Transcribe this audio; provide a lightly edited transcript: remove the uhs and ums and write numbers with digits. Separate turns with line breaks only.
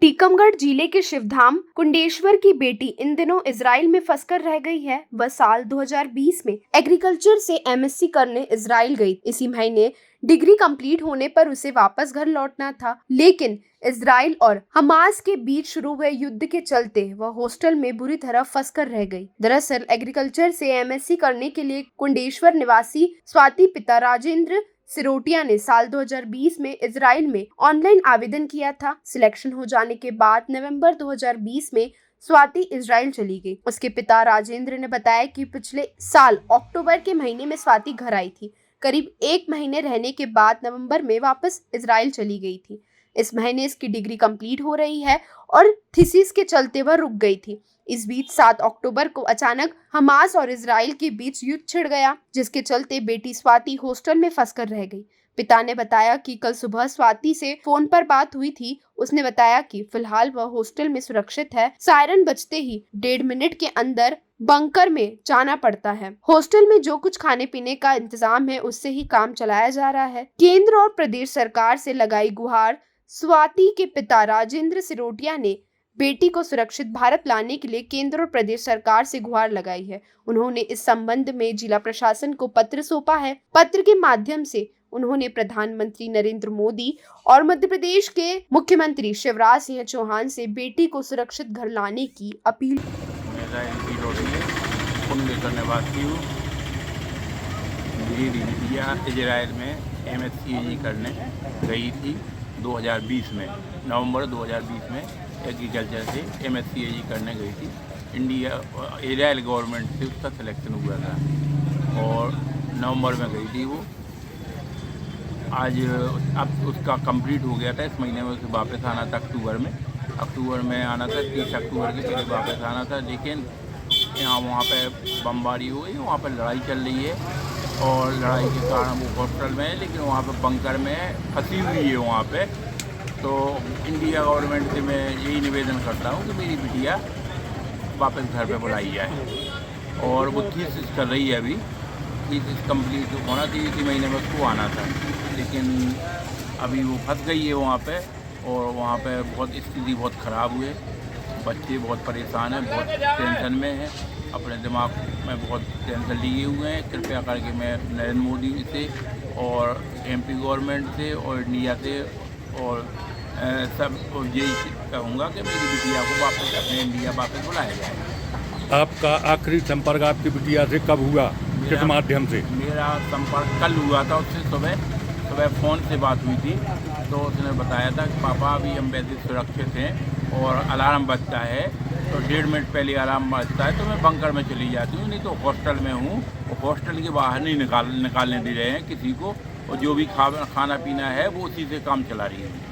टीकमगढ़ जिले के शिवधाम कुंडेश्वर की बेटी इन दिनों इजराइल में फंसकर रह गई है। वह साल 2020 में एग्रीकल्चर से एमएससी करने इजराइल गई। इसी महीने डिग्री कंप्लीट होने पर उसे वापस घर लौटना था, लेकिन इजराइल और हमास के बीच शुरू हुए युद्ध के चलते वह हॉस्टल में बुरी तरह फंसकर रह गई। दरअसल एग्रीकल्चर से एमएससी करने के लिए कुंडेश्वर निवासी स्वाति पिता राजेंद्र सिरोटिया ने साल 2020 में इजराइल में ऑनलाइन आवेदन किया था। सिलेक्शन हो जाने के बाद नवंबर 2020 में स्वाति इजराइल चली गई। उसके पिता राजेंद्र ने बताया कि पिछले साल अक्टूबर के महीने में स्वाति घर आई थी। करीब 1 महीने रहने के बाद नवंबर में वापस इजराइल चली गई थी। इस महीने इसकी डिग्री कंप्लीट हो रही है और थीसिस के चलते वह रुक गई थी। इस बीच 7 अक्टूबर को अचानक हमास और इजराइल के बीच युद्ध छिड़ गया, जिसके चलते बेटी स्वाति हॉस्टल में फंसकर रह गई। पिता ने बताया कि कल सुबह स्वाति से फोन पर बात हुई थी। उसने बताया कि फिलहाल वह हॉस्टल में सुरक्षित है। सायरन बजते ही 1.5 मिनट के अंदर बंकर में जाना पड़ता है। हॉस्टल में जो कुछ खाने पीने का इंतजाम है उससे ही काम चलाया जा रहा है। केंद्र और प्रदेश सरकार से लगाई गुहार। स्वाति के पिता राजेंद्र सिरोटिया ने बेटी को सुरक्षित भारत लाने के लिए केंद्र और प्रदेश सरकार से गुहार लगाई है। उन्होंने इस संबंध में जिला प्रशासन को पत्र सौंपा है। पत्र के माध्यम से उन्होंने प्रधानमंत्री नरेंद्र मोदी और मध्य प्रदेश के मुख्यमंत्री शिवराज सिंह चौहान से बेटी को सुरक्षित घर लाने की अपील।
मेरी बिटिया इजराइल में एमएससी करने गई थी 2020 में, नवंबर 2020 में एग्रीकल्चर से एमएससी करने गई थी। इजराइल गवर्नमेंट से उसका सिलेक्शन हुआ था और नवंबर में गई थी वो। आज अब उसका कंप्लीट हो गया था। इस महीने में उसे वापस आना था। अक्टूबर में आना था। 30 अक्टूबर के पहले वापस आना था, लेकिन वहाँ पे बमबारी हो गई। वहाँ पर लड़ाई चल रही है और लड़ाई के कारण वो हॉस्टल में है, लेकिन वहाँ पे बंकर में फंसी हुई है वहाँ पे। तो इंडिया गवर्नमेंट से मैं यही निवेदन करता हूँ कि मेरी बिटिया वापस घर पे बुलाई जाए। और वो थीसिस कर रही है अभी। थीसिस कंप्लीट होना चाहिए, इसी महीने में उसको आना था, लेकिन अभी वो फंस गई है वहाँ पे। और वहाँ पे बहुत स्थिति बहुत ख़राब हुई है। बच्चे बहुत परेशान हैं, बहुत टेंशन में हैं, अपने दिमाग में बहुत टेंशन लिए हुए हैं। कृपया करके मैं नरेंद्र मोदी से और एमपी गवर्नमेंट से और इंडिया से और सब यही कहूँगा कि मेरी बिटिया को वापस अपने इंडिया वापस बुलाया जाए।
आपका आखिरी संपर्क आपकी बिटिया से कब हुआ, किस माध्यम से?
मेरा संपर्क कल हुआ था उससे। सुबह फ़ोन से बात हुई थी, तो उसने बताया था कि पापा अभी हम वैसे सुरक्षित हैं और अलार्म बजता है, तो 1.5 मिनट पहले अलार्म बजता है तो मैं बंकर में चली जाती हूँ, नहीं तो हॉस्टल में हूँ। हॉस्टल के बाहर नहीं निकालने दे रहे हैं किसी को, और जो भी खाना पीना है वो उसी से काम चला रही है।